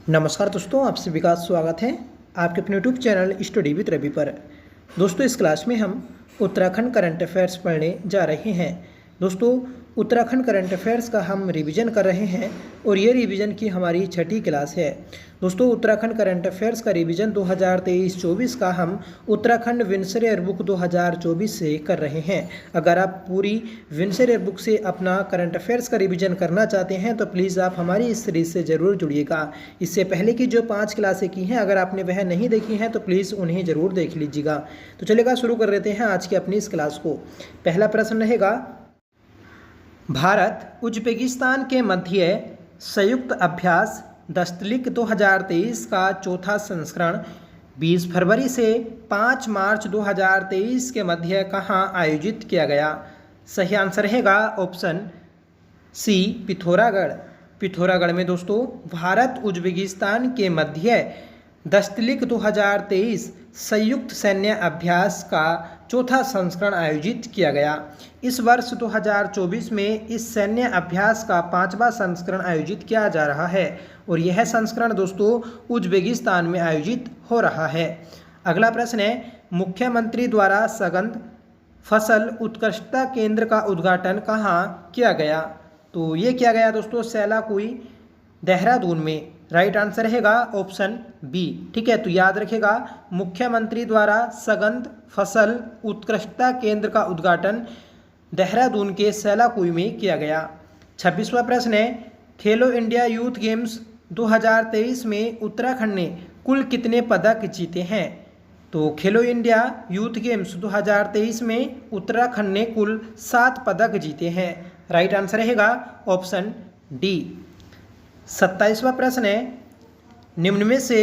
नमस्कार दोस्तों, आपसे विकास स्वागत है आपके अपने YouTube channel study with Ravi पर। दोस्तों, इस क्लास में हम उत्तराखंड करंट अफेयर्स पढ़ने जा रहे हैं। दोस्तों, उत्तराखंड करंट अफेयर्स का हम रिवीजन कर रहे हैं और ये रिवीजन की हमारी छठी क्लास है। दोस्तों, उत्तराखंड करंट अफेयर्स का रिवीजन 2023-24 का हम उत्तराखंड विंसर ईयरबुक 2024 से कर रहे हैं। अगर आप पूरी विंसर ईयरबुक से अपना करंट अफेयर्स का रिवीजन करना चाहते हैं तो प्लीज़ आप हमारी इस सीरीज़ से ज़रूर जुड़िएगा। इससे पहले की जो 5 क्लासें की हैं, अगर आपने वह नहीं देखी हैं तो प्लीज़ उन्हें ज़रूर देख लीजिएगा। तो चलेगा, शुरू कर लेते हैं आज की अपनी इस क्लास को। पहला प्रश्न रहेगा, भारत उज्बेकिस्तान के मध्य संयुक्त अभ्यास दस्तलिक 2023 का चौथा संस्करण 20 फरवरी से 5 मार्च 2023 के मध्य कहाँ आयोजित किया गया? सही आंसर रहेगा ऑप्शन सी, पिथौरागढ़। पिथौरागढ़ में दोस्तों भारत उज्बेकिस्तान के मध्य दस्तलिक 2023 संयुक्त सैन्य अभ्यास का चौथा संस्करण आयोजित किया गया। इस वर्ष 2024 में इस सैन्य अभ्यास का 5वां संस्करण आयोजित किया जा रहा है और यह संस्करण दोस्तों उज्बेकिस्तान में आयोजित हो रहा है। अगला प्रश्न है, मुख्यमंत्री द्वारा सघन फसल उत्कृष्टता केंद्र का उद्घाटन कहाँ किया गया? तो ये किया गया दोस्तों सैलाकुई, देहरादून में। राइट आंसर रहेगा ऑप्शन बी। ठीक है, तो याद रखेगा, मुख्यमंत्री द्वारा सघन फसल उत्कृष्टता केंद्र का उद्घाटन देहरादून के सैलाकुई में किया गया। 26वां प्रश्न है, खेलो इंडिया यूथ गेम्स 2023 में उत्तराखंड ने कुल कितने पदक जीते हैं? तो खेलो इंडिया यूथ गेम्स 2023 में उत्तराखंड ने कुल 7 पदक जीते हैं। राइट आंसर रहेगा ऑप्शन डी। 27वां प्रश्न है, निम्न में से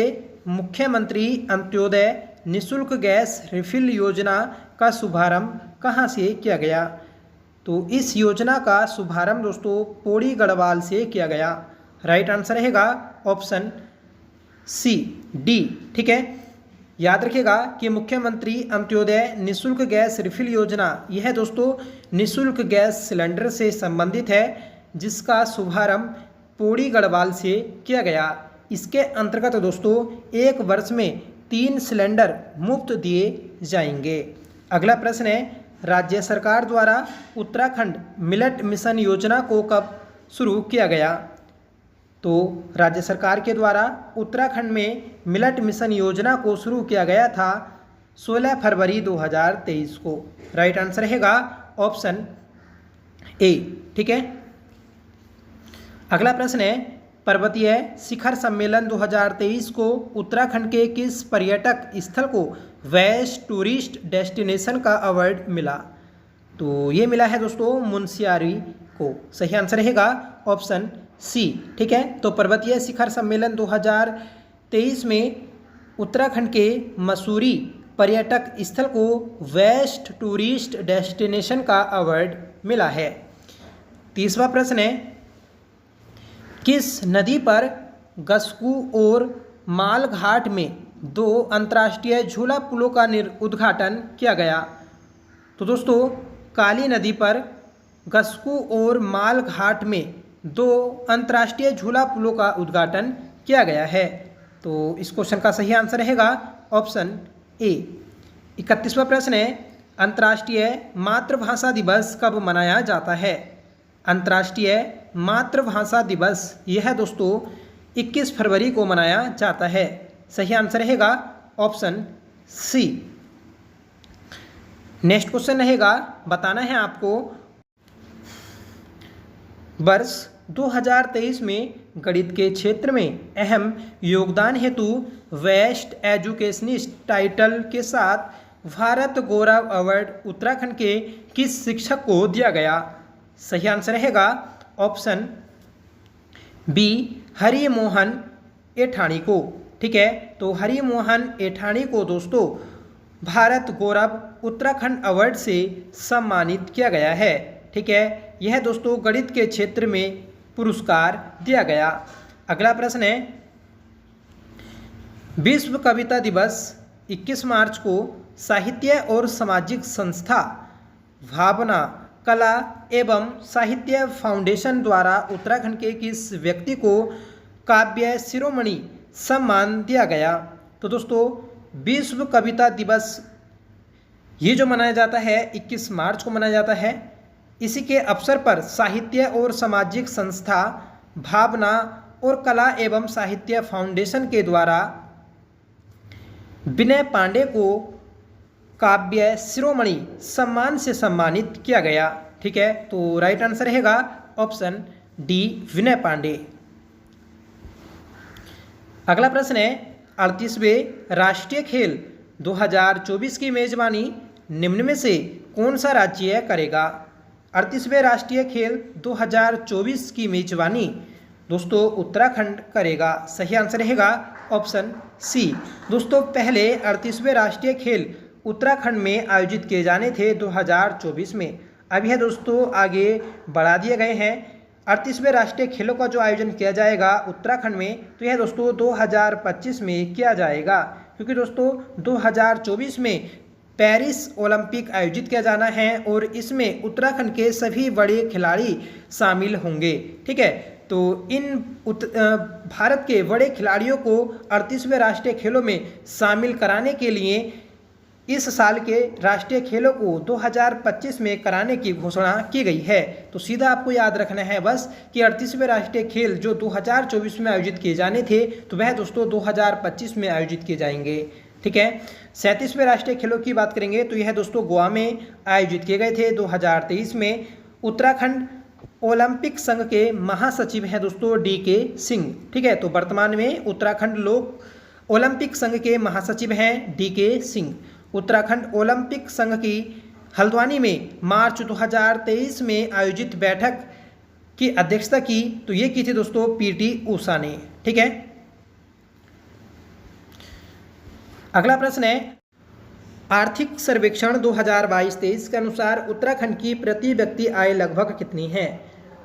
मुख्यमंत्री अंत्योदय निःशुल्क गैस रिफिल योजना का शुभारंभ कहाँ से किया गया? तो इस योजना का शुभारंभ दोस्तों पौड़ी गढ़वाल से किया गया। राइट आंसर रहेगा ऑप्शन सी, डी। ठीक है, याद रखिएगा कि मुख्यमंत्री अंत्योदय निःशुल्क गैस रिफिल योजना यह दोस्तों निःशुल्क गैस सिलेंडर से संबंधित है, जिसका शुभारंभ पौड़ी गढ़वाल से किया गया। इसके अंतर्गत दोस्तों 1 वर्ष में 3 सिलेंडर मुफ्त दिए जाएंगे। अगला प्रश्न है, राज्य सरकार द्वारा उत्तराखंड मिलेट मिशन योजना को कब शुरू किया गया? तो राज्य सरकार के द्वारा उत्तराखंड में मिलेट मिशन योजना को शुरू किया गया था 16 फरवरी 2023 को। राइट आंसर रहेगा ऑप्शन ए। ठीक है, अगला प्रश्न है, पर्वतीय शिखर सम्मेलन 2023 को उत्तराखंड के किस पर्यटक स्थल को बेस्ट टूरिस्ट डेस्टिनेशन का अवार्ड मिला? तो ये मिला है दोस्तों मुनस्यारी को। सही आंसर रहेगा ऑप्शन सी। ठीक है, तो पर्वतीय शिखर सम्मेलन 2023 में उत्तराखंड के मसूरी पर्यटक स्थल को बेस्ट टूरिस्ट डेस्टिनेशन का अवार्ड मिला है। 30वां प्रश्न है, किस नदी पर गस्कू और मालघाट में 2 अंतर्राष्ट्रीय झूला पुलों का उद्घाटन किया गया? तो दोस्तों काली नदी पर गस्कू और मालघाट में 2 अंतर्राष्ट्रीय झूला पुलों का उद्घाटन किया गया है। तो इस क्वेश्चन का सही आंसर रहेगा ऑप्शन ए। 31वां प्रश्न है, अंतर्राष्ट्रीय मातृभाषा दिवस कब मनाया जाता है? अंतर्राष्ट्रीय मातृभाषा दिवस यह दोस्तों 21 फरवरी को मनाया जाता है। सही आंसर रहेगा ऑप्शन सी। नेक्स्ट क्वेश्चन रहेगा, बताना है आपको वर्ष 2023 में गणित के क्षेत्र में अहम योगदान हेतु बेस्ट एजुकेशनिस्ट टाइटल के साथ भारत गौरव अवार्ड उत्तराखंड के किस शिक्षक को दिया गया? सही आंसर रहेगा ऑप्शन बी, हरि मोहन एठानी को। ठीक है, तो हरि मोहन एठानी को दोस्तों भारत गौरव उत्तराखंड अवार्ड से सम्मानित किया गया है। ठीक है, यह दोस्तों गणित के क्षेत्र में पुरस्कार दिया गया। अगला प्रश्न है, विश्व कविता दिवस 21 मार्च को साहित्य और सामाजिक संस्था भावना कला एवं साहित्य फाउंडेशन द्वारा उत्तराखंड के किस व्यक्ति को काव्य शिरोमणि सम्मान दिया गया। तो दोस्तों विश्व कविता दिवस ये जो मनाया जाता है 21 मार्च को मनाया जाता है। इसी के अवसर पर साहित्य और सामाजिक संस्था भावना और कला एवं साहित्य फाउंडेशन के द्वारा विनय पांडे को काव्य शिरोमणि सम्मान से सम्मानित किया गया। ठीक है, तो राइट आंसर रहेगा ऑप्शन डी विनय पांडे। अगला प्रश्न है 38वें राष्ट्रीय खेल 2024 की मेजबानी निम्न में से कौन सा राज्य करेगा। 38वें राष्ट्रीय खेल 2024 की मेजबानी दोस्तों उत्तराखंड करेगा। सही आंसर रहेगा ऑप्शन सी। दोस्तों पहले 38वें राष्ट्रीय खेल उत्तराखंड में आयोजित किए जाने थे 2024 में। अब यह दोस्तों आगे बढ़ा दिए गए हैं। 38वें राष्ट्रीय खेलों का जो आयोजन किया जाएगा उत्तराखंड में, तो यह दोस्तों 2025 में किया जाएगा, क्योंकि दोस्तों 2024 में पेरिस ओलंपिक आयोजित किया जाना है और इसमें उत्तराखंड के सभी बड़े खिलाड़ी शामिल होंगे। ठीक है, तो इन भारत के बड़े खिलाड़ियों को 38वें राष्ट्रीय खेलों में शामिल कराने के लिए इस साल के राष्ट्रीय खेलों को 2025 में कराने की घोषणा की गई है। तो सीधा आपको याद रखना है बस कि 38वें राष्ट्रीय खेल जो 2024 में आयोजित किए जाने थे, तो वह दोस्तों 2025 में आयोजित किए जाएंगे। ठीक है, 37वें राष्ट्रीय खेलों की बात करेंगे तो यह दोस्तों गोवा में आयोजित किए गए थे 2023 में। उत्तराखंड ओलंपिक संघ के महासचिव हैं दोस्तों DK सिंह। ठीक है, तो वर्तमान में उत्तराखंड लोक ओलंपिक संघ के महासचिव हैं DK सिंह। उत्तराखंड ओलंपिक संघ की हल्द्वानी में मार्च 2023 में आयोजित बैठक की अध्यक्षता की, तो ये की थी दोस्तों PT ऊषा ने। ठीक है, अगला प्रश्न है आर्थिक सर्वेक्षण 2022-23 के अनुसार उत्तराखंड की प्रति व्यक्ति आय लगभग कितनी है।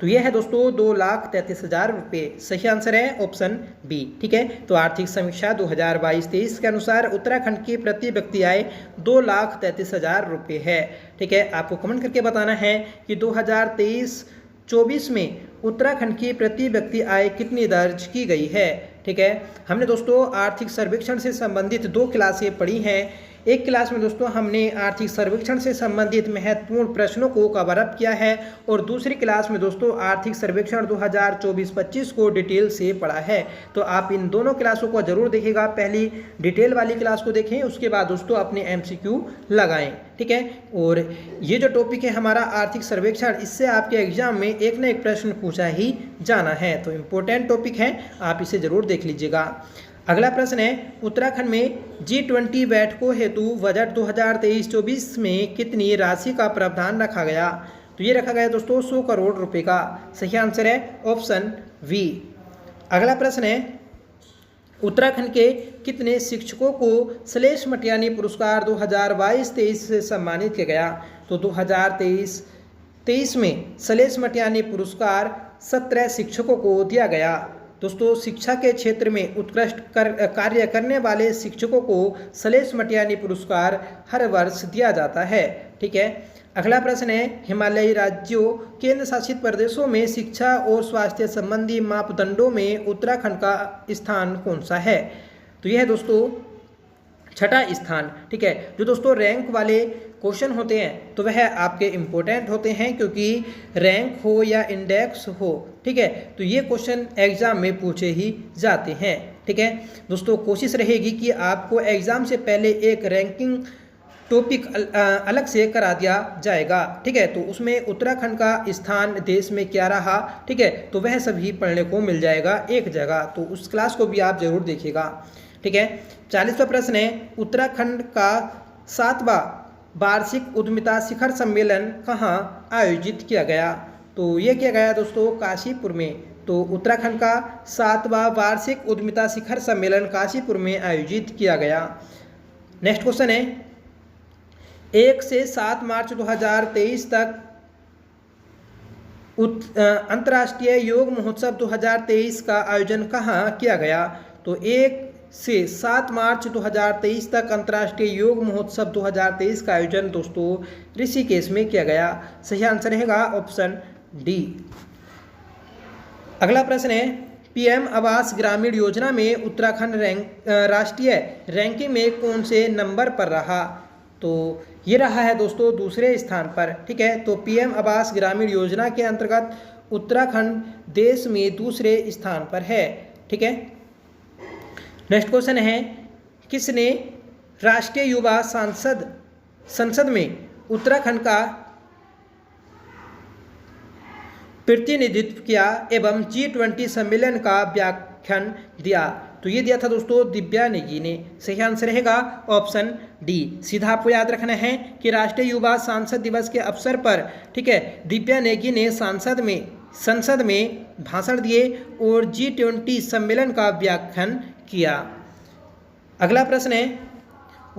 तो यह है दोस्तों 2,33,000 रुपये। सही आंसर है ऑप्शन बी। ठीक है, तो आर्थिक समीक्षा 2022-23 के अनुसार उत्तराखंड की प्रति व्यक्ति आय 2,33,000 रुपये है। ठीक है, आपको कमेंट करके बताना है कि 2023-24 में उत्तराखंड की प्रति व्यक्ति आय कितनी दर्ज की गई है। ठीक है, हमने दोस्तों आर्थिक सर्वेक्षण से संबंधित 2 क्लासें पढ़ी हैं। एक क्लास में दोस्तों हमने आर्थिक सर्वेक्षण से संबंधित महत्वपूर्ण प्रश्नों को कवर अप किया है और दूसरी क्लास में दोस्तों आर्थिक सर्वेक्षण 2024-25 को डिटेल से पढ़ा है। तो आप इन दोनों क्लासों को जरूर देखिएगा। पहली डिटेल वाली क्लास को देखें, उसके बाद दोस्तों अपने MCQ लगाएं। ठीक है, और ये जो टॉपिक है हमारा आर्थिक सर्वेक्षण, इससे आपके एग्जाम में एक न एक प्रश्न पूछा ही जाना है, तो इम्पोर्टेंट टॉपिक है, आप इसे जरूर देख लीजिएगा। अगला प्रश्न है उत्तराखंड में G20 बैठकों हेतु बजट 2023-24 में कितनी राशि का प्रावधान रखा गया। तो ये रखा गया दोस्तों 100 करोड़ रुपए का। सही आंसर है ऑप्शन बी। अगला प्रश्न है उत्तराखंड के कितने शिक्षकों को श्लेष मटियानी पुरस्कार 2022-23 से सम्मानित किया गया। तो 2023 में श्लेष मटियानी पुरस्कार 17 शिक्षकों को दिया गया। दोस्तों शिक्षा के क्षेत्र में उत्कृष्ट कार्य करने वाले शिक्षकों को श्लेष मटियानी पुरस्कार हर वर्ष दिया जाता है। ठीक है, अगला प्रश्न है हिमालयी राज्यों केंद्र शासित प्रदेशों में शिक्षा और स्वास्थ्य संबंधी मापदंडों में उत्तराखंड का स्थान कौन सा है। तो यह दोस्तों 6ठा स्थान। ठीक है, जो दोस्तों रैंक वाले क्वेश्चन होते हैं तो वह आपके इम्पोर्टेंट होते हैं, क्योंकि रैंक हो या इंडेक्स हो, ठीक है, तो ये क्वेश्चन एग्जाम में पूछे ही जाते हैं। ठीक है दोस्तों, कोशिश रहेगी कि आपको एग्जाम से पहले एक रैंकिंग टॉपिक अलग से करा दिया जाएगा। ठीक है, तो उसमें उत्तराखंड का स्थान देश में क्या रहा, ठीक है, तो वह सभी पढ़ने को मिल जाएगा एक जगह, तो उस क्लास को भी आप जरूर देखिएगा। ठीक है, 40वां प्रश्न है उत्तराखंड का 7वां वार्षिक उद्यमिता शिखर सम्मेलन कहाँ आयोजित किया गया। तो ये किया गया दोस्तों काशीपुर में। तो उत्तराखंड का 7वां वार्षिक उद्यमिता शिखर सम्मेलन काशीपुर में आयोजित किया गया। नेक्स्ट क्वेश्चन है 1 से 7 मार्च 2023 तक अंतर्राष्ट्रीय योग महोत्सव 2023 का आयोजन कहाँ किया गया। तो 1 से 7 मार्च 2023 तक अंतर्राष्ट्रीय योग महोत्सव 2023 का आयोजन दोस्तों ऋषिकेश में किया गया। सही आंसर रहेगा ऑप्शन डी। अगला प्रश्न है पीएम आवास ग्रामीण योजना में उत्तराखंड राष्ट्रीय रैंकिंग में कौन से नंबर पर रहा? तो ये रहा है दोस्तों दूसरे स्थान पर। ठीक है, तो पीएम आवास ग्रामीण योजना के अंतर्गत उत्तराखंड देश में दूसरे स्थान पर है। ठीक है, नेक्स्ट क्वेश्चन है, किसने राष्ट्रीय युवा संसद में उत्तराखंड का प्रतिनिधित्व किया एवं G20 सम्मेलन का व्याख्यान दिया? तो ये दिया था दोस्तों दिव्या नेगी ने। सही आंसर रहेगा ऑप्शन डी। सीधा आपको याद रखना है कि राष्ट्रीय युवा सांसद दिवस के अवसर पर, ठीक है, दिव्या नेगी ने संसद में भाषण दिए और G20 सम्मेलन का व्याख्यान किया। अगला प्रश्न है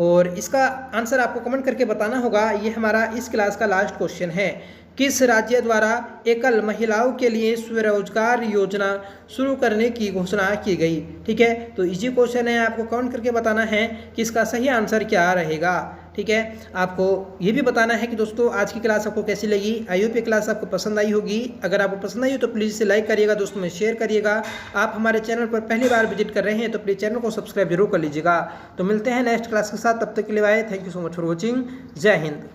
और इसका आंसर आपको कमेंट करके बताना होगा। ये हमारा इस क्लास का लास्ट क्वेश्चन है। किस राज्य द्वारा एकल महिलाओं के लिए स्वरोजगार योजना शुरू करने की घोषणा की गई? ठीक है, तो इजी क्वेश्चन है, आपको कमेंट करके बताना है कि इसका सही आंसर क्या रहेगा। ठीक है, आपको ये भी बताना है कि दोस्तों आज की क्लास आपको कैसी लगी। आई होप ये क्लास आपको पसंद आई होगी। अगर आपको पसंद आई हो तो प्लीज़ इसे लाइक करिएगा, दोस्तों में शेयर करिएगा। आप हमारे चैनल पर पहली बार विजिट कर रहे हैं तो प्लीज़ चैनल को सब्सक्राइब जरूर कर लीजिएगा। तो मिलते हैं नेक्स्ट क्लास के साथ, तब तक के लिए bye. Thank you so much for watching. जय हिंद।